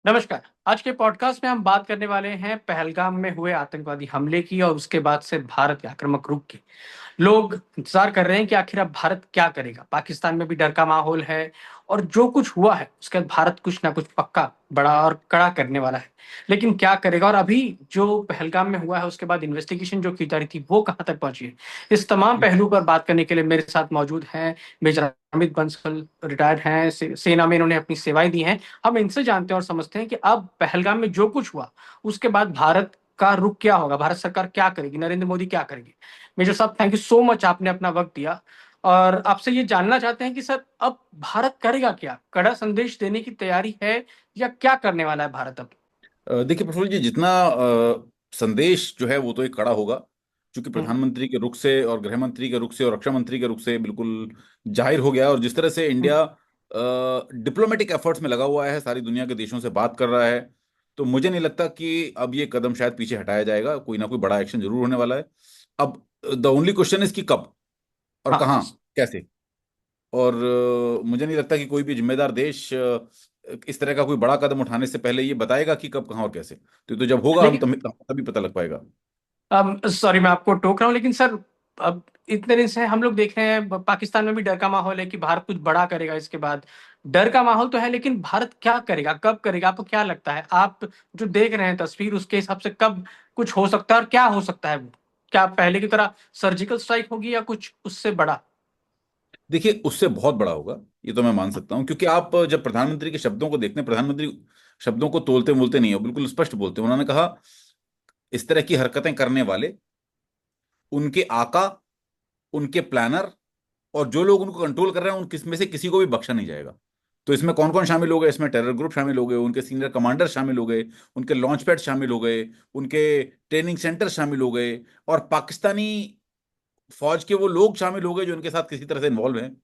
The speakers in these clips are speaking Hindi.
नमस्कार। आज के पॉडकास्ट में हम बात करने वाले हैं पहलगाम में हुए आतंकवादी हमले की और उसके बाद से भारत के आक्रामक रुख की। लोग इंतजार कर रहे हैं कि आखिर अब भारत क्या करेगा। पाकिस्तान में भी डर का माहौल है और जो कुछ हुआ है उसके बाद भारत कुछ ना कुछ पक्का बड़ा और कड़ा करने वाला है। लेकिन क्या करेगा और अभी जो पहलगाम में हुआ है उसके बाद इन्वेस्टिगेशन जो की जा रही थी वो कहाँ तक पहुंची है। इस तमाम पहलू पर बात करने के लिए मेरे साथ मौजूद हैं मेजर अमित बंसल। रिटायर्ड हैं, सेना में इन्होंने अपनी सेवाएं दी हैं। हम इनसे जानते हैं और समझते हैं कि अब पहलगाम में जो कुछ हुआ उसके बाद भारत का रुख क्या होगा, भारत सरकार क्या करेगी, नरेंद्र मोदी क्या करेंगे। मेजर साहब, थैंक यू सो मच, आपने अपना वक्त दिया। और आपसे ये जानना चाहते हैं कि सर अब भारत करेगा क्या, कड़ा संदेश देने की तैयारी है या क्या करने वाला है भारत अब। देखिए प्रफुल्ल जी, जितना संदेश जो है वो तो एक कड़ा होगा, क्योंकि हम्म। प्रधानमंत्री के रुख से और गृह मंत्री के रुख से और रक्षा मंत्री के रुख से बिल्कुल जाहिर हो गया है। और जिस तरह से हम्म। इंडिया डिप्लोमेटिक एफर्ट्स में लगा हुआ है, सारी दुनिया के देशों से बात कर रहा है, तो मुझे नहीं लगता कि अब ये कदम शायद पीछे हटाया जाएगा। कोई ना कोई बड़ा एक्शन जरूर होने वाला है। अब द ओनली क्वेश्चन इज कि कब और हाँ। कहाँ, कैसे। और मुझे नहीं लगता कि कोई भी जिम्मेदार देश इस तरह का कोई बड़ा कदम उठाने से पहले ये बताएगा कि कब, कहाँ और कैसे। तो जब होगा हम लेकिन तभी पता लग पाएगा। सॉरी मैं आपको टोक रहा हूँ, लेकिन सर अब इतने दिन से हम लोग देख रहे हैं पाकिस्तान में भी डर का माहौल है कि भारत कुछ बड़ा करेगा इसके बाद। डर का माहौल तो है, लेकिन भारत क्या करेगा, कब करेगा, आपको क्या लगता है, आप जो देख रहे हैं तस्वीर उसके हिसाब से कब कुछ हो सकता है और क्या हो सकता है वो? क्या पहले की तरह सर्जिकल स्ट्राइक होगी या कुछ उससे बड़ा? देखिए, उससे बहुत बड़ा होगा, ये तो मैं मान सकता हूँ, क्योंकि आप जब प्रधानमंत्री के शब्दों को देखते हैं, प्रधानमंत्री शब्दों को तोलते मोलते नहीं है, वो बिल्कुल स्पष्ट बोलते हैं। उन्होंने कहा इस तरह की हरकतें करने वाले, उनके आका, उनके प्लानर और जो लोग उनको कंट्रोल कर रहे हैं, उन किस में से किसी को भी बख्शा नहीं जाएगा। तो इसमें कौन कौन शामिल हो गए? इसमें टेरर ग्रुप शामिल हो गए, उनके सीनियर कमांडर शामिल हो गए, उनके लॉन्च पैड शामिल हो गए, उनके ट्रेनिंग सेंटर शामिल हो गए, और पाकिस्तानी फौज के वो लोग शामिल हो गए जो इनके साथ किसी तरह से इन्वॉल्व हैं,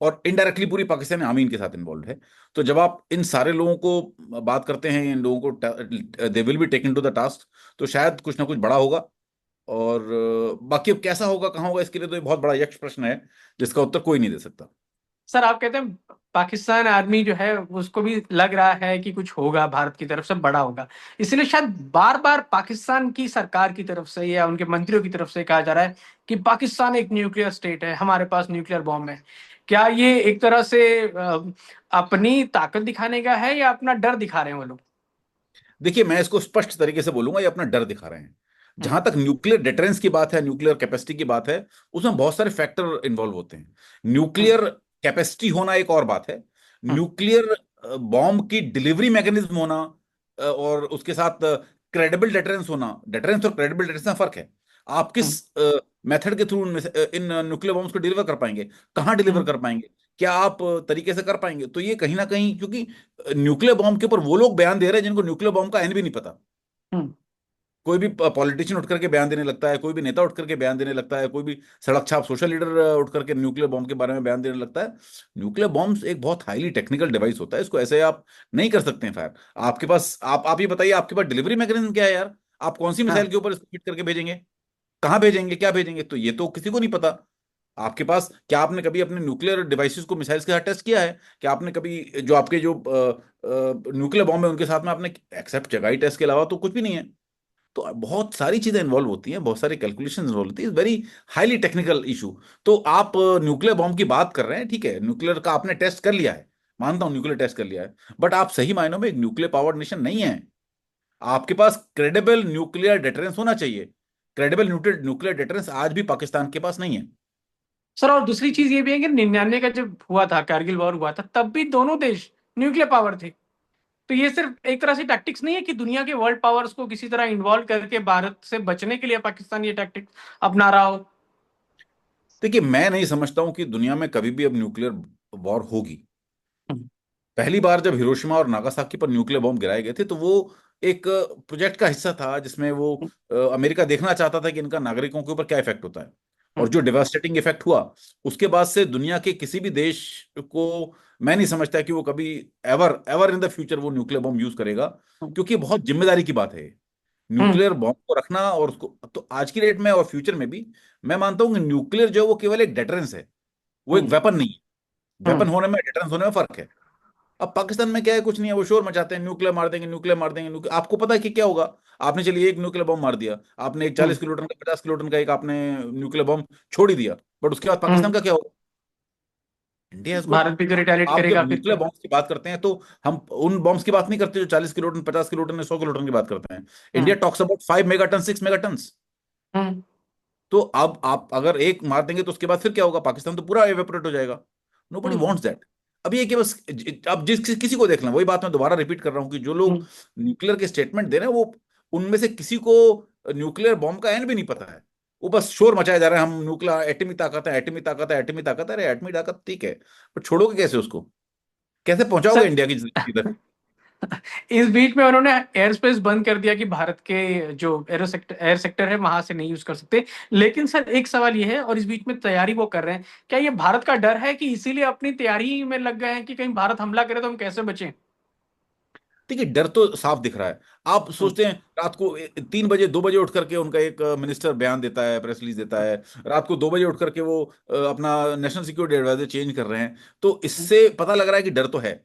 और इनडायरेक्टली पूरी पाकिस्तानी आर्मी इनके साथ इन्वॉल्व है। तो जब आप इन सारे लोगों को बात करते हैं, इन लोगों को they will be taken to the task, तो शायद कुछ ना कुछ बड़ा होगा। और बाकी अब कैसा होगा, कहाँ होगा, इसके लिए तो ये बहुत बड़ा यक्ष प्रश्न है जिसका उत्तर कोई नहीं दे सकता। सर आप कहते हैं पाकिस्तान आर्मी जो है उसको भी लग रहा है कि कुछ होगा भारत की तरफ से, बड़ा होगा, इसलिए शायद बार बार पाकिस्तान की सरकार की तरफ से या उनके मंत्रियों की तरफ से कहा जा रहा है कि पाकिस्तान एक न्यूक्लियर स्टेट है, हमारे पास न्यूक्लियर बॉम्ब है। क्या ये एक तरह से अपनी ताकत दिखाने का है या अपना डर दिखा रहे हैं वो लोग? देखिए, मैं इसको स्पष्ट तरीके से बोलूंगा, ये अपना डर दिखा रहे हैं। हम्म। जहां तक न्यूक्लियर डिटरेंस की बात है, न्यूक्लियर कैपेसिटी की बात है, उसमें बहुत सारे फैक्टर इन्वॉल्व होते हैं। हम्म। न्यूक्लियर कैपेसिटी होना एक और बात है, हम्म। न्यूक्लियर बॉम्ब की डिलीवरी मैकेनिज्म होना, और उसके साथ क्रेडिबल डिटरेंस होना। डिटरेंस और क्रेडिबल डिटरेंस में फर्क है। आप किस हम्म। मेथड के थ्रू इन न्यूक्लियर बॉम्ब्स को डिलीवर कर पाएंगे, कहाँ डिलीवर हम्म। कर पाएंगे, क्या आप तरीके से कर पाएंगे। तो ये कहीं ना कहीं, क्योंकि न्यूक्लियर बॉम्ब के ऊपर वो लोग बयान दे रहे हैं जिनको न्यूक्लियर बॉम्ब का एन भी नहीं पता। हम्म। कोई भी पॉलिटिशियन उठ करके बयान देने लगता है, कोई भी नेता उठ करके बयान देने लगता है, कोई भी सड़क छाप सोशल लीडर उठ करके न्यूक्लियर बॉम्ब के बारे में बयान देने लगता है। न्यूक्लियर बॉम्ब एक बहुत हाईली टेक्निकल डिवाइस होता है, इसको ऐसे आप नहीं कर सकते हैं फायर। आपके पास, आप ये बताइए, आपके पास डिलीवरी मैकेनिज्म क्या है यार? आप कौन सी मिसाइल हाँ। के ऊपर इसको फिट करके भेजेंगे, कहाँ भेजेंगे, क्या भेजेंगे? तो ये तो किसी को नहीं पता। आपके पास क्या, आपने कभी अपने न्यूक्लियर डिवाइसेस को मिसाइल्स के साथ टेस्ट किया है? क्या आपने कभी जो आपके जो न्यूक्लियर बॉम्ब है उनके साथ में आपने एक्सेप्ट जगह ही टेस्ट के अलावा तो कुछ भी नहीं है। तो बहुत सारी चीजें इन्वॉल्व होती हैं, बहुत सारी कैलकुलेशंस इन्वॉल्व होती है, वेरी हाईली टेक्निकल इशू। तो आप न्यूक्लियर बॉम्ब की बात कर रहे हैं, ठीक है, न्यूक्लियर का आपने टेस्ट कर लिया है, मानता हूं न्यूक्लियर टेस्ट कर लिया है, बट आप सही मायनों में एक न्यूक्लियर पावर्ड नेशन नहीं है। आपके पास क्रेडिबल न्यूक्लियर डिटरेंस होना चाहिए। क्रेडिबल न्यूक्लियर डिटरेंस आज भी पाकिस्तान के पास नहीं है। सर और दूसरी चीज ये भी है कि 99 का जब हुआ था, कारगिल वॉर हुआ था, तब भी दोनों देश न्यूक्लियर पावर थे। तो ये सिर्फ एक तरह से टैक्टिक्स नहीं है कि दुनिया के वर्ल्ड पावर्स को किसी तरह इन्वॉल्व करके भारत से बचने के लिए पाकिस्तान ये टैक्टिक्स अपना रहा हो? देखिए, मैं नहीं समझता हूं कि दुनिया में कभी भी अब न्यूक्लियर वॉर होगी। हम्म। पहली बार जब हिरोशिमा और नागासाकी पर न्यूक्लियर बॉम्ब गिराए गए थे, तो वो एक प्रोजेक्ट का हिस्सा था जिसमें वो अमेरिका देखना चाहता था कि इनका नागरिकों के ऊपर क्या इफेक्ट होता है। और हम्म। जो डिवास्टेटिंग इफेक्ट हुआ, उसके बाद से दुनिया के किसी भी देश को, मैं नहीं समझता कि वो कभी ever ever in the future वो न्यूक्लियर बॉम्ब यूज करेगा, क्योंकि ये बहुत जिम्मेदारी की बात है। हम्म। न्यूक्लियर बॉम्ब को रखना और उसको, तो आज की डेट में और फ्यूचर में भी, मैं मानता हूँ कि न्यूक्लियर जो है वो केवल एक डेटरेंस है, वो एक हम्म। वेपन नहीं है। हम्म। वेपन होने में, डेटरेंस होने में फर्क है। अब पाकिस्तान में क्या है, कुछ नहीं है, वो शोर मचाते हैं न्यूक्लियर मार देंगे, न्यूक्लियर मार देंगे, न्यूक्लियर। आपको पता है कि क्या होगा? आपने चलिए एक न्यूक्लियर बम मार दिया, आपने एक हम्म। 40 किलो टन का, 50 किलो टन का एक आपने न्यूक्लियर बम छोड़ ही दिया, बट उसके बाद हम्म। पाकिस्तान का क्या होगा? India has got. भारत भी तो रिटेलिएट आप जब करेगा फिर न्यूक्लियर क्या। बॉम्ब्स की बात करते हैं तो हम उन बॉम्ब्स की बात नहीं करते जो 40 kilo ton, 50 kilo ton, 100 kilo ton की बात करते हैं। India hmm. Talks about 5 megaton, 6 megaton. Hmm. तो अब आप अगर एक मार देंगे तो उसके बाद फिर क्या होगा? पाकिस्तान तो पूरा एवेपोरेट हो जाएगा। Nobody hmm. Wants that. अब ये कि बस अब किसी को देख लें, वही बात मैं दोबारा रिपीट कर रहा हूं कि जो लोग हम्म। न्यूक्लियर के स्टेटमेंट दे रहे हैं, वो उनमें से किसी को न्यूक्लियर बॉम्ब का एंड भी नहीं पता है। वो बस शोर मचाया जा रहा है, हम न्यूक्लियर एटमी ताकत है, एटमी ताकत है, एटमी ताकत है। अरे एटमी ताकत ठीक है, पर छोड़ोगे कैसे उसको? कैसे पहुंचाओगे सर, इंडिया की जिंदगी तक? इस बीच में उन्होंने एयर स्पेस बंद कर दिया कि भारत के जो एयर सेक्टर है वहां से नहीं यूज कर सकते। लेकिन सर एक सवाल ये है, और इस बीच में तैयारी वो कर रहे हैं, क्या ये भारत का डर है कि इसीलिए अपनी तैयारी में लग गए हैं कि कहीं भारत हमला करे तो हम कैसे बचें। देखिए, डर तो साफ दिख रहा है। आप हम्म। सोचते हैं रात को 3 बजे, 2 बजे उठ करके उनका एक मिनिस्टर बयान देता है, प्रेस रिलीज देता है, रात को 2 बजे उठ करके वो अपना नेशनल सिक्योरिटी एडवाइजर चेंज कर रहे हैं। तो हम्म। इससे पता लग रहा है कि डर तो है।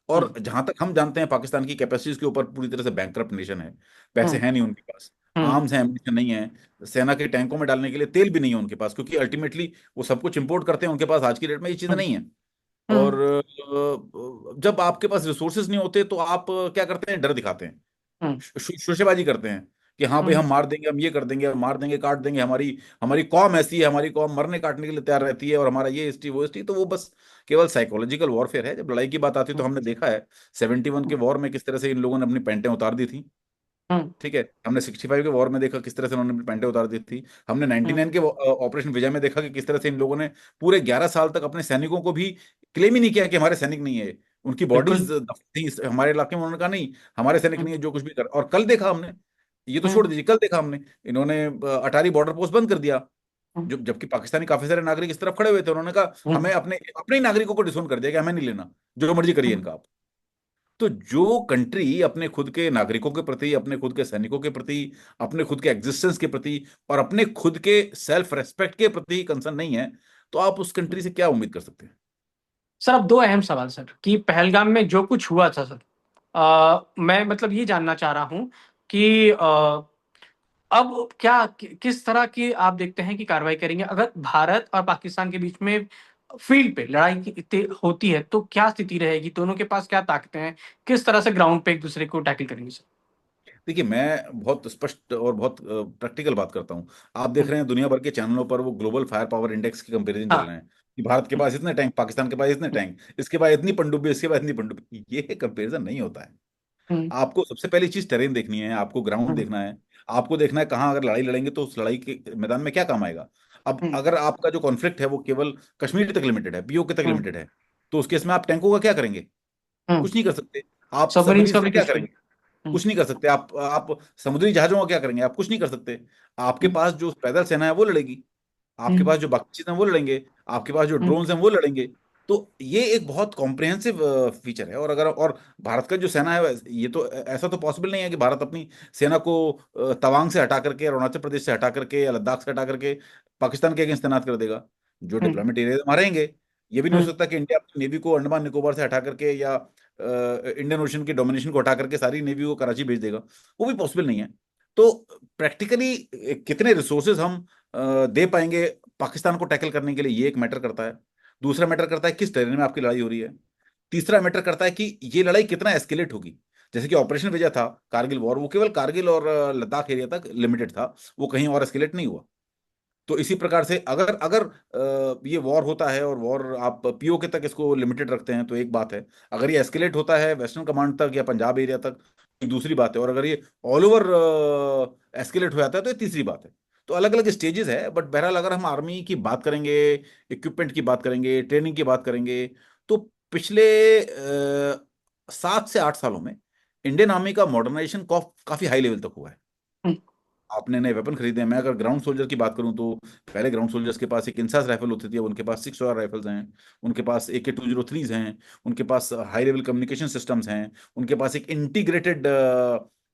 और हम्म। जहां तक हम जानते हैं, पाकिस्तान की कैपेसिटीज के ऊपर पूरी तरह से बैंकरप्ट नेशन है। पैसे हम्म। हैं नहीं उनके पास, हम्म। आर्म्स हैं, एम्यूनिशन नहीं है, सेना के टैंकों में डालने के लिए तेल भी नहीं है उनके पास, क्योंकि अल्टीमेटली वो सब कुछ इंपोर्ट करते हैं, उनके पास आज की डेट में ये चीजें हम्म। नहीं है। और हम्म। जब आपके पास रिसोर्सेज नहीं होते तो आप क्या करते हैं? डर दिखाते हैं, हम्म। शोशेबाजी करते हैं कि हाँ भाई हम्म। हम मार देंगे, हम ये कर देंगे, हम मार देंगे, काट देंगे, हमारी हमारी कौम ऐसी है, हमारी कौम मरने काटने के लिए तैयार रहती है, और हमारा ये हिस्ट्री वो हिस्ट्री। तो वो बस केवल साइकोलॉजिकल वॉरफेयर है। जब लड़ाई की बात आती है तो हमने देखा है 71 के वॉर में किस तरह से इन लोगों ने अपनी पैंटें उतार दी थी। हम्म। ठीक है, हमने 65 के वॉर में देखा किस तरह से उन्होंने अपनी पैंटें उतार दी थी। हमने हम्म। 99 के ऑपरेशन विजय में देखा कि किस तरह से इन लोगों ने पूरे 11 साल तक अपने सैनिकों को भी क्लेम ही नहीं किया कि हमारे सैनिक नहीं है। उनकी बिल्कुल। बॉडीज थी हमारे इलाके में, उन्होंने कहा नहीं, हमारे सैनिक हम्म। नहीं है, जो कुछ भी कर। और कल देखा हमने, ये तो छोड़ हम्म। दीजिए, कल देखा हमने, इन्होंने अटारी बॉर्डर पोस्ट बंद कर दिया। हम्म। जो जबकि पाकिस्तानी काफी सारे नागरिक इस तरफ खड़े हुए थे, उन्होंने कहा हम्म। हमें अपने अपने ही नागरिकों को डिसोन कर दिया कि हमें नहीं लेना, जो मर्जी करिए हम्म। इनका आप। तो जो कंट्री अपने खुद के नागरिकों के प्रति, अपने खुद के सैनिकों के प्रति, अपने खुद के एग्जिस्टेंस के प्रति और अपने खुद के सेल्फ रेस्पेक्ट के प्रति कंसर्न नहीं है, तो आप उस कंट्री से क्या उम्मीद कर सकते हैं? सर अब दो अहम सवाल सर, कि पहलगाम में जो कुछ हुआ था सर, मैं मतलब ये जानना चाह रहा हूं कि अब क्या किस तरह की आप देखते हैं कि कार्रवाई करेंगे अगर भारत और पाकिस्तान के बीच में फील्ड पे लड़ाई होती है, तो क्या स्थिति रहेगी, दोनों के पास क्या ताकतें हैं, किस तरह से ग्राउंड पे एक दूसरे को टैकल करेंगे सर। देखिए, मैं बहुत स्पष्ट और बहुत प्रैक्टिकल बात करता हूं। आप देख हम्म। रहे हैं दुनिया भर के चैनलों पर वो ग्लोबल फायर पावर इंडेक्स के कंपैरिजन चल हाँ। रहे हैं कि भारत के पास इतने टैंक, पाकिस्तान के पास इतने हम्म। टैंक, इसके पास इतनी पनडुब्बी, इसके पास इतनी पनडुब्बी। ये कंपैरिजन नहीं होता है। हम्म। आपको सबसे पहली चीज टेरेन देखनी है, आपको ग्राउंड हम्म। देखना है। आपको देखना है कहाँ अगर लड़ाई लड़ेंगे तो उस लड़ाई के मैदान में क्या काम आएगा। अब हम्म। अगर आपका जो कॉन्फ्लिक्ट है वो केवल कश्मीर तक लिमिटेड है, पीओके तक हम्म। लिमिटेड है, तो उस केस में आप टैंकों का क्या करेंगे? हम्म। कुछ नहीं कर सकते। आप सबमरीन सबमरीन का का भी क्या कुछ नहीं। करेंगे? हम्म। कुछ नहीं कर सकते। आप समुद्री जहाजों का क्या करेंगे? आप कुछ नहीं कर सकते। आपके हम्म। पास जो पैदल सेना है वो लड़ेगी, आपके हम्म। पास जो बाकी चीजें हैं वो लड़ेंगे, आपके पास जो हम्म। ड्रोन्स हैं वो लड़ेंगे। तो ये एक बहुत कॉम्प्रिहेंसिव फीचर है। और अगर और भारत का जो सेना है ये तो ऐसा तो पॉसिबल नहीं है कि भारत अपनी सेना को तवांग से हटा करके, अरुणाचल प्रदेश से हटा करके या लद्दाख से हटा करके पाकिस्तान के अगेंस्ट तैनात कर देगा। जो हम्म। डिप्लोमेटिक एरिया हमारे रहेंगे। ये भी नहीं हो हम्म। सकता कि इंडिया अपनी नेवी को अंडमान निकोबार से हटा करके या इंडियन ओशन की डोमिनेशन को हटा करके सारी नेवी को कराची भेज देगा। वो भी पॉसिबल नहीं है। तो प्रैक्टिकली कितने रिसोर्सेज हम दे पाएंगे पाकिस्तान को टैकल करने के लिए, ये एक मैटर करता है। दूसरा मैटर करता है किस टेरेन में आपकी लड़ाई हो रही है। तीसरा मैटर करता है कि ये लड़ाई कितना एस्केलेट होगी। जैसे कि ऑपरेशन विजय था, कारगिल वॉर, वो केवल कारगिल और लद्दाख एरिया तक लिमिटेड था, वो कहीं और एस्केलेट नहीं हुआ। तो इसी प्रकार से अगर अगर ये वॉर होता है और वॉर आप पीओके तक इसको लिमिटेड रखते हैं तो एक बात है। अगर ये एस्केलेट होता है वेस्टर्न कमांड तक या पंजाब एरिया तक, एक दूसरी बात है। और अगर ये ऑल ओवर एस्केलेट हो जाता है तो ये तीसरी बात है। तो अलग अलग स्टेजेस है। बट बहरहाल अगर हम आर्मी की बात करेंगे, इक्विपमेंट की बात करेंगे, ट्रेनिंग की बात करेंगे, तो पिछले 7 से 8 सालों में इंडियन आर्मी का मॉडर्नाइजेशन काफी हाई लेवल तक हुआ है। हम्म। आपने नए वेपन खरीदे हैं। मैं अगर ग्राउंड सोल्जर की बात करूं तो पहले ग्राउंड सोल्जर्स के पास एक इंसास राइफल होती थी, अब उनके पास 6 राइफल्स हैं, उनके पास AK-203s हैं, उनके पास हाई लेवल कम्युनिकेशन सिस्टम्स हैं, उनके पास एक integrated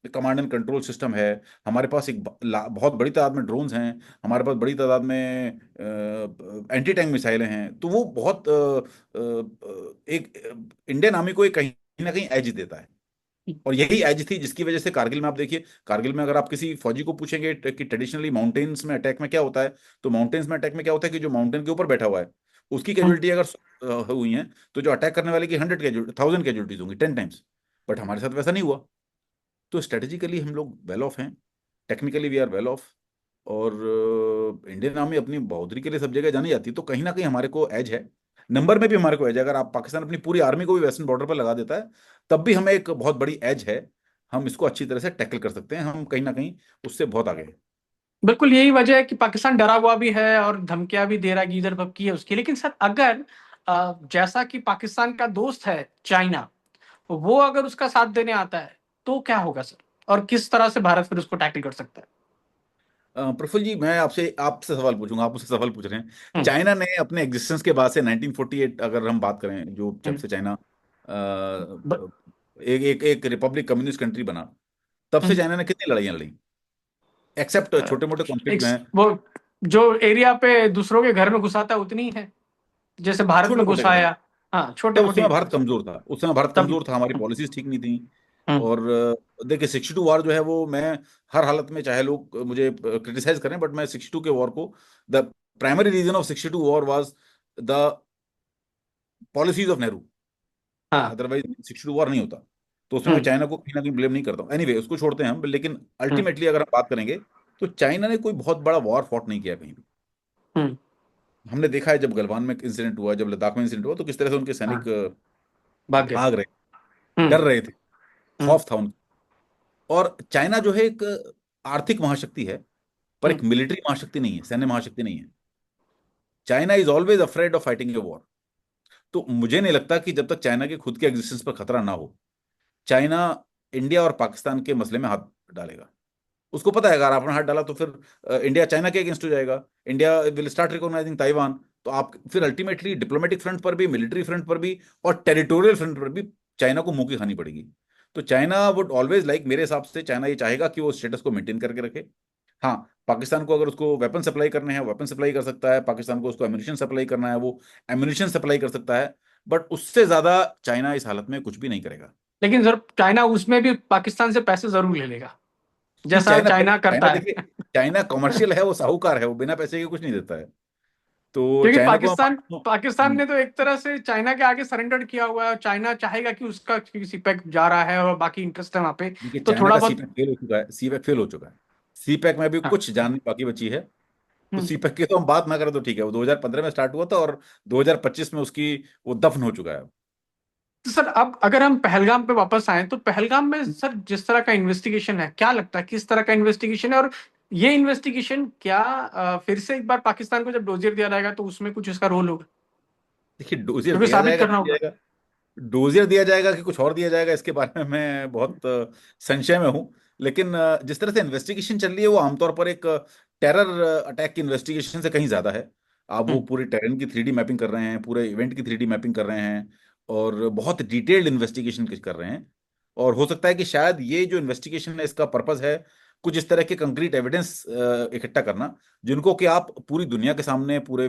command and control system है, हमारे पास एक बहुत बड़ी तादाद में ड्रोन्स हैं, हमारे पास बड़ी तादाद में एंटी टैंक मिसाइलें हैं। तो वो बहुत एक इंडियन आर्मी को एक कहीं ना कहीं एज देता है। और यही एज थी जिसकी वजह से कारगिल में आप देखिए, कारगिल में अगर आप किसी फौजी को पूछेंगे कि ट्रेडिशनली माउंटेन्स में अटैक में क्या होता है, तो माउंटेन्स में अटैक में क्या होता है कि जो माउंटेन के ऊपर बैठा हुआ है उसकी कैजुअलिटी अगर हुई है, तो जो अटैक करने वाले की 100 कैजुअलिटीज होंगी, 10 टाइम्स। बट हमारे साथ वैसा नहीं हुआ। तो स्ट्रेटेजिकली हम लोग वेल ऑफ हैं, technically we are well off. और इंडियन आर्मी अपनी बहादुरी के लिए सब जगह जानी जाती है, तो कहीं ना कहीं हमारे को एज है। नंबर में भी हमारे को एज है। अगर आप पाकिस्तान अपनी पूरी आर्मी को भी वेस्टर्न बॉर्डर पर लगा देता है, तब भी हमें एक बहुत बड़ी एज है। हम इसको अच्छी तरह से टैकल कर सकते हैं, हम कहीं ना कहीं उससे बहुत आगे हैं। बिल्कुल यही वजह है कि पाकिस्तान डरा हुआ भी है और धमकियां भी दे रहा है कि इधर भपकी है उसकी। लेकिन सर अगर जैसा कि पाकिस्तान का दोस्त है चाइना, वो अगर उसका साथ देने आता है तो क्या होगा सर, और किस तरह से भारत फिर उसको टैकल कर सकता है? प्रफुल्ल जी, मैं आपसे आपसे सवाल पूछूंगा, आप मुझसे सवाल पूछ रहे हैं। हम्म। चाइना ने अपने एग्जिस्टेंस के बाद से 1948 अगर हम बात करें, जो जब हम्म। से चाइना ब- एक एक एक रिपब्लिक कम्युनिस्ट कंट्री बना, तब से हम्म। चाइना ने कितनी लड़ाइयाँ लड़ी, एक्सेप्ट अ, छोटे मोटे कॉन्फ्लिक्ट में हैं। वो जो एरिया पे दूसरों के घर में घुसाता है उतनी ही है, जैसे भारत छोटे में मोटे घर। घुसाया। हाँ, छोटे तब उस मोटी। समय भारत कमजोर था, उस समय भारत तब। कमजोर था, हमारी पॉलिसीज ठीक नहीं थी। हम्म। और देखिए 62 वॉर जो है वो, मैं हर हालत में, चाहे लोग मुझे क्रिटिसाइज करें, बट मैं 62 के वॉर को, the primary reason of 62 war was the policies of Nehru. हाँ। अदरवाइज 62 वॉर नहीं होता। तो उसमें मैं हम्म। चाइना को कहीं ना कहीं ब्लेम नहीं करता हूँ। एनीवे, उसको छोड़ते हैं हम। लेकिन हम्म। अल्टीमेटली अगर हम बात करेंगे, तो चाइना ने कोई बहुत बड़ा वॉर फॉट नहीं किया कहीं भी। हम्म। हमने देखा है जब गलवान में इंसिडेंट हुआ, जब लद्दाख में इंसिडेंट हुआ, तो किस तरह से उनके हाँ, सैनिक भाग्य। भाग रहे, डर हम्म। रहे थे, हम्म। खौफ था उनको। और चाइना जो है एक आर्थिक महाशक्ति है, पर हम्म। एक मिलिट्री महाशक्ति नहीं है, सैन्य महाशक्ति नहीं है। China is always afraid of fighting a war. तो मुझे नहीं लगता कि जब तक चाइना के खुद के एग्जिस्टेंस पर खतरा ना हो, चाइना इंडिया और पाकिस्तान के मसले में हाथ डालेगा। उसको पता है अगर आपने हाथ डाला तो फिर इंडिया चाइना के अगेंस्ट हो जाएगा, India will start recognising Taiwan. तो आप फिर अल्टीमेटली डिप्लोमेटिक फ्रंट पर भी, मिलिट्री फ्रंट पर भी, और टेरिटोरियल फ्रंट पर भी चाइना को मुंह की खानी पड़ेगी। तो चाइना वुड ऑलवेज लाइक, मेरे हिसाब से चाइना ये चाहेगा कि वो स्टेटस को मेंटेन करके रखे। हाँ, पाकिस्तान को अगर उसको वेपन सप्लाई करने हैं, वेपन सप्लाई कर सकता है, पाकिस्तान को उसको एम्यूनिशन सप्लाई करना है, वो एम्यूनिशन सप्लाई कर सकता है। बट उससे ज्यादा चाइना इस हालत में कुछ भी नहीं करेगा। लेकिन सर चाइना उसमें भी पाकिस्तान से पैसे जरूर ले लेगा, नहीं, जैसा चाइना चाइना चाइना करता देखिए, है। चाइना कमर्शियल है, वो साहूकार है, वो बिना पैसे के कुछ नहीं देता है। तो क्योंकि चाइना को पाकिस्तान हम पाकिस्तान ने तो एक तरह से चाइना के आगे सरेंडर किया हुआ है, और चाइना चाहेगा कि उसका सीपैक जा रहा है और बाकी इंटरेस्ट है वहां पे। देखिए, तो चाइना थोड़ा का बहुत। सीपैक फेल हो चुका है, सीपैक फेल हो चुका है। सीपैक में भी हाँ। कुछ जान बाकी बची है। तो हम्म। सीपैक की तो हम बात ना करें तो ठीक है, वो 2015 में स्टार्ट हुआ था, और 2025 में उसकी वो दफन हो चुका है। तो सर अब अगर हम पहलगाम पे वापस आए, तो पहलगाम में सर जिस तरह का इन्वेस्टिगेशन है, क्या लगता है किस तरह का इन्वेस्टिगेशन है? और ये इन्वेस्टिगेशन क्या फिर से एक बार पाकिस्तान को जब डोजियर दिया जाएगा तो उसमें कुछ इसका रोल होगा? देखिए, डोजियर क्योंकि दिया साबित जाएगा करना नहीं दिया होगा। जाएगा, डोजियर दिया जाएगा कि कुछ और दिया जाएगा, इसके बारे में मैं बहुत संशय में हूँ। लेकिन जिस तरह से इन्वेस्टिगेशन चल रही है, वो आमतौर पर एक टेरर अटैक की इन्वेस्टिगेशन से कहीं ज्यादा है। आप वो हम्म। पूरे टेरन की 3D मैपिंग कर रहे हैं, पूरे इवेंट की 3D मैपिंग कर रहे हैं, और बहुत डिटेल्ड इन्वेस्टिगेशन कर रहे हैं। और हो सकता है कि शायद ये जो इन्वेस्टिगेशन है, इसका पर्पस है कुछ इस तरह के कंक्रीट एविडेंस इकट्ठा करना, जिनको कि आप पूरी दुनिया के सामने, पूरे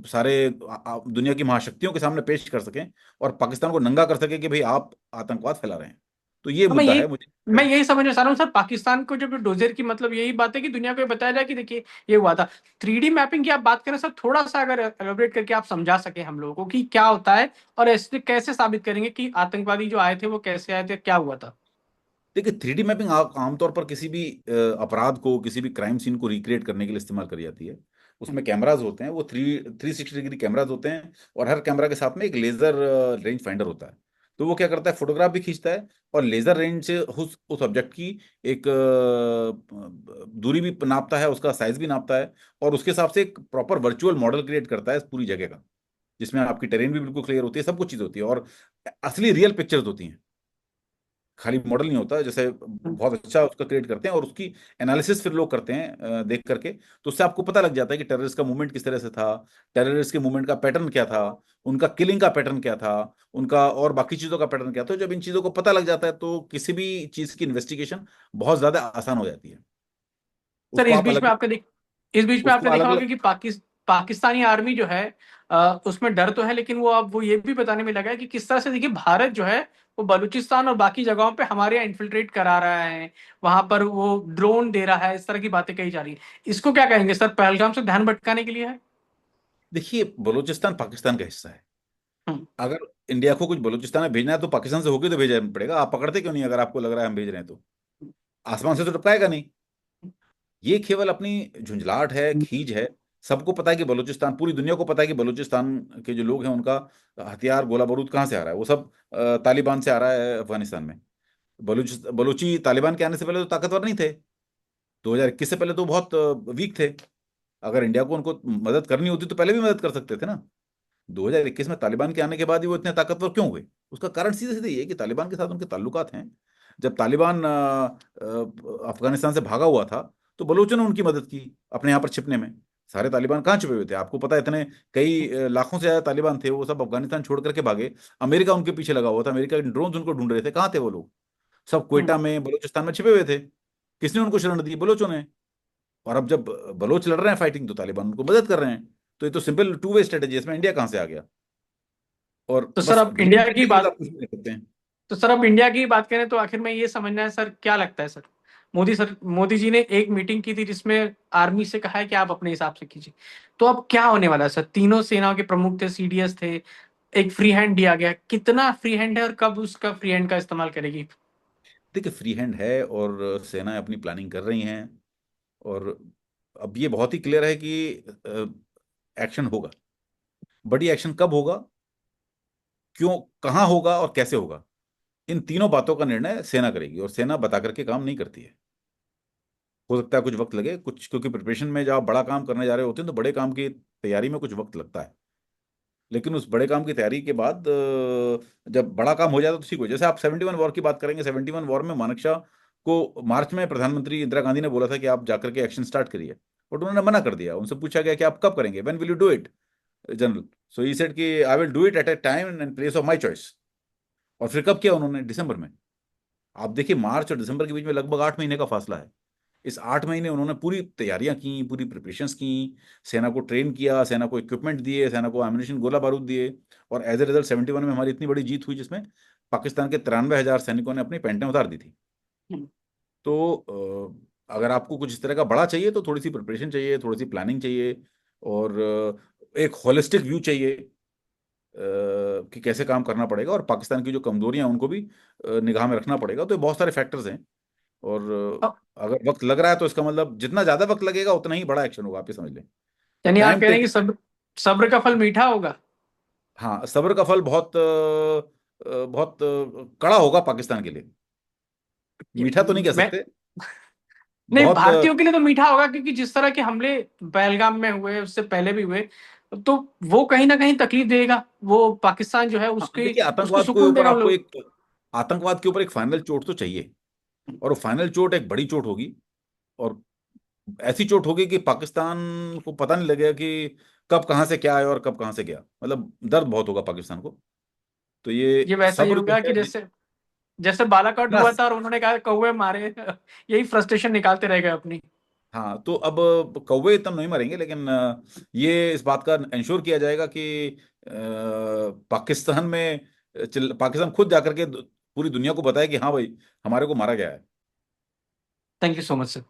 सारे दुनिया की महाशक्तियों के सामने पेश कर सकें, और पाकिस्तान को नंगा कर सकें कि भाई आप आतंकवाद फैला रहे हैं। तो ये तो मुद्दा है मुझे। मैं यही समझना चाह रहा हूँ सर, पाकिस्तान को जब डोजियर की मतलब यही बात है कि दुनिया को ये बताया जाए कि देखिए ये हुआ था। 3D मैपिंग की आप बात करें सर, थोड़ा सा अगर एलोबरेट करके आप समझा सके हम लोगों को कि क्या होता है, और ऐसे कैसे साबित करेंगे कि आतंकवादी जो आए थे वो कैसे आए थे, क्या हुआ था? देखिए, 3D मैपिंग आमतौर पर किसी भी अपराध को, किसी भी क्राइम सीन को रिक्रिएट करने के लिए इस्तेमाल करी जाती है। उसमें कैमराज होते हैं, वो 360 डिग्री कैमराज होते हैं, और हर कैमरा के साथ में एक लेजर रेंज फाइंडर होता है। तो वो क्या करता है, फोटोग्राफ भी खींचता है, और लेजर रेंज से उस ऑब्जेक्ट की एक दूरी भी नापता है, उसका साइज भी नापता है, और उसके हिसाब से एक प्रॉपर वर्चुअल मॉडल क्रिएट करता है इस पूरी जगह का, जिसमें आपकी टेरेन भी बिल्कुल क्लियर होती है, सब कुछ चीज़ होती है, और असली रियल पिक्चर्स होती हैं। खाली मॉडल नहीं होता, जैसे बहुत अच्छा उसका क्रिएट करते हैं और उसकी एनालिसिस फिर लोग करते हैं देख करके। तो उससे आपको पता लग जाता है कि टेररिस्ट का मूवमेंट किस तरह से था, टेररिस्ट के मूवमेंट का पैटर्न क्या था, उनका किलिंग का पैटर्न क्या था, उनका और बाकी चीजों का पैटर्न क्या था। तो जब इन चीजों को पता लग जाता है तो किसी भी चीज की इन्वेस्टिगेशन बहुत ज्यादा आसान हो जाती है। सर उसको आप अलग इस बीच में उसको आपने देखा अलग होगा अलग कि पाकिस्तानी आर्मी जो है उसमें डर तो है, लेकिन वो अब वो ये भी बताने में लगा है कि किस तरह से देखिए भारत जो है वो बलूचिस्तान और बाकी जगहों पे हमारे यहाँ इन्फिल्ट्रेट करा रहा है, वहां पर वो ड्रोन दे रहा है, इस तरह की बातें कही जा रही है। इसको क्या कहेंगे सर, पहलगाम से ध्यान भटकाने के लिए है? देखिए, बलूचिस्तान पाकिस्तान का हिस्सा है। हम्म। अगर इंडिया को कुछ बलूचिस्तान में भेजना है तो पाकिस्तान से होके तो भेजा पड़ेगा। आप पकड़ते क्यों नहीं? अगर आपको लग रहा है हम भेज रहे हैं तो आसमान से तो टपकाएगा नहीं। ये केवल अपनी झुंझलाहट है, खींच है। सबको पता है कि बलूचिस्तान, पूरी दुनिया को पता है कि बलूचिस्तान के जो लोग हैं उनका हथियार गोला बारूद कहाँ से आ रहा है। वो सब तालिबान से आ रहा है अफगानिस्तान में। बलूची तालिबान के आने से पहले तो ताकतवर नहीं थे। 2021 से पहले तो बहुत वीक थे। अगर इंडिया को उनको मदद करनी होती तो पहले भी मदद कर सकते थे ना। 2021 में तालिबान के आने के बाद ही वो इतने ताकतवर क्यों हुए? उसका कारण सीधे सीधे ये है कि तालिबान के साथ उनके ताल्लुकात हैं। जब तालिबान अफगानिस्तान से भागा हुआ था तो बलूचों ने उनकी मदद की अपने यहाँ पर छिपने में। सारे तालिबान कहाँ छुपे हुए थे आपको पता है? इतने कई लाखों से ज्यादा तालिबान थे, वो सब अफगानिस्तान छोड़ करके भागे। अमेरिका उनके पीछे लगा हुआ था, अमेरिका के ड्रोन उनको ढूंढ रहे थे। कहाँ थे वो लोग? सब हम्म। क्वेटा में, बलूचिस्तान में छिपे हुए थे। किसने उनको शरण दी? बलोचों ने। और अब जब बलोच लड़ रहे हैं फाइटिंग तो तालिबान उनको मदद कर रहे हैं। तो ये तो सिंपल टू वे स्ट्रेटेजी है। इसमें इंडिया कहाँ से आ गया? और तो सर बस अब ब्लेम इंडिया की करने के लिए तो बात आप कुछ भी कर सकते हैं। तो सर अब इंडिया की बात करें तो आखिर में ये समझना है सर, क्या लगता है सर, मोदी जी ने एक मीटिंग की थी जिसमें आर्मी से कहा है कि आप अपने हिसाब से कीजिए। तो अब क्या होने वाला है सर? तीनों सेनाओं के प्रमुख थे, सीडीएस थे, एक फ्री हैंड दिया गया। कितना फ्री हैंड है और कब उसका फ्री हैंड का इस्तेमाल करेगी? देखिए, फ्री हैंड है और सेनाएं अपनी प्लानिंग कर रही हैं। और अब ये बहुत ही क्लियर है कि एक्शन होगा। बड़ी एक्शन कब होगा, क्यों, कहाँ होगा और कैसे होगा, इन तीनों बातों का निर्णय सेना करेगी। और सेना बता करके काम नहीं करती है। हो सकता है कुछ वक्त लगे कुछ, क्योंकि प्रिपरेशन में जब आप बड़ा काम करने जा रहे होते हैं तो बड़े काम की तैयारी में कुछ वक्त लगता है। लेकिन उस बड़े काम की तैयारी के बाद जब बड़ा काम हो जाता है तो ठीक हो। जैसे आप 71 वॉर की बात करेंगे, 71 वॉर में मानेकशॉ को मार्च में प्रधानमंत्री इंदिरा गांधी ने बोला था कि आप जाकर के एक्शन स्टार्ट करिए। बट उन्होंने मना कर दिया। उनसे पूछा गया कि आप कब करेंगे, when will you do it general? So he said कि I will do it at a time and place of my choice. और फिर कब किया उन्होंने? दिसंबर में। आप देखिए, मार्च और दिसंबर के बीच में लगभग 8 महीने का फासला है। इस 8 महीने उन्होंने पूरी तैयारियां की, पूरी प्रिपरेशंस की, सेना को ट्रेन किया, सेना को इक्विपमेंट दिए, सेना को एम्युनिशन, गोला बारूद दिए। और एज ए रिजल्ट 71 में हमारी इतनी बड़ी जीत हुई जिसमें पाकिस्तान के 93,000 सैनिकों ने अपनी पैंटें उतार दी थी। हम्म। तो अगर आपको कुछ इस तरह का बड़ा चाहिए तो थोड़ी सी प्रिपरेशन चाहिए, थोड़ी सी प्लानिंग चाहिए। और एक होलिस्टिक व्यू चाहिए कि कैसे काम करना पड़ेगा, और पाकिस्तान की जो कमजोरियां हैं उनको भी निगाह में रखना पड़ेगा। तो ये बहुत सारे फैक्टर्स हैं। और अब अगर वक्त लग रहा है तो इसका मतलब जितना ज्यादा वक्त लगेगा उतना ही बड़ा एक्शन होगा, आप ये समझ लें। तो यानी आप टाइम कह रहे हैं टेक। कि सब्र का फल मीठा होगा? हाँ, सब्र का फल बहुत बहुत कड़ा होगा पाकिस्तान के लिए। मीठा तो नहीं कह मैं सकते। नहीं, बहुत भारतीयों के लिए तो मीठा होगा, क्योंकि जिस तरह के हमले पहलगाम में हुए, उससे पहले भी हुए, तो वो कहीं ना कहीं तकलीफ देगा। वो पाकिस्तान जो है हाँ, उसके देखिए, उसको आतंकवाद के सुकून ऊपर देगा हम आपको लोग। एक, आतंकवाद के ऊपर एक फाइनल चोट तो चाहिए। और वो फाइनल चोट एक बड़ी चोट होगी। और ऐसी चोट होगी कि पाकिस्तान को पता नहीं लगेगा कि कब कहाँ से क्या आया और कब कहाँ से गया। मतलब दर्द बहुत होगा पाकिस्तान को। तो ये ये वैसा ही सब्र जो होगा कि है जैसे जैसे बालाकोट ना। हुआ था और उन्होंने कहा कौवे मारे यही फ्रस्ट्रेशन निकालते रह गए अपनी। हाँ, तो अब कौवे तो नहीं मरेंगे, लेकिन ये इस बात का इंश्योर किया जाएगा कि पाकिस्तान में पाकिस्तान खुद जाकर के पूरी दुनिया को बताए कि हाँ भाई, हमारे को मारा गया है। Thank you so much sir.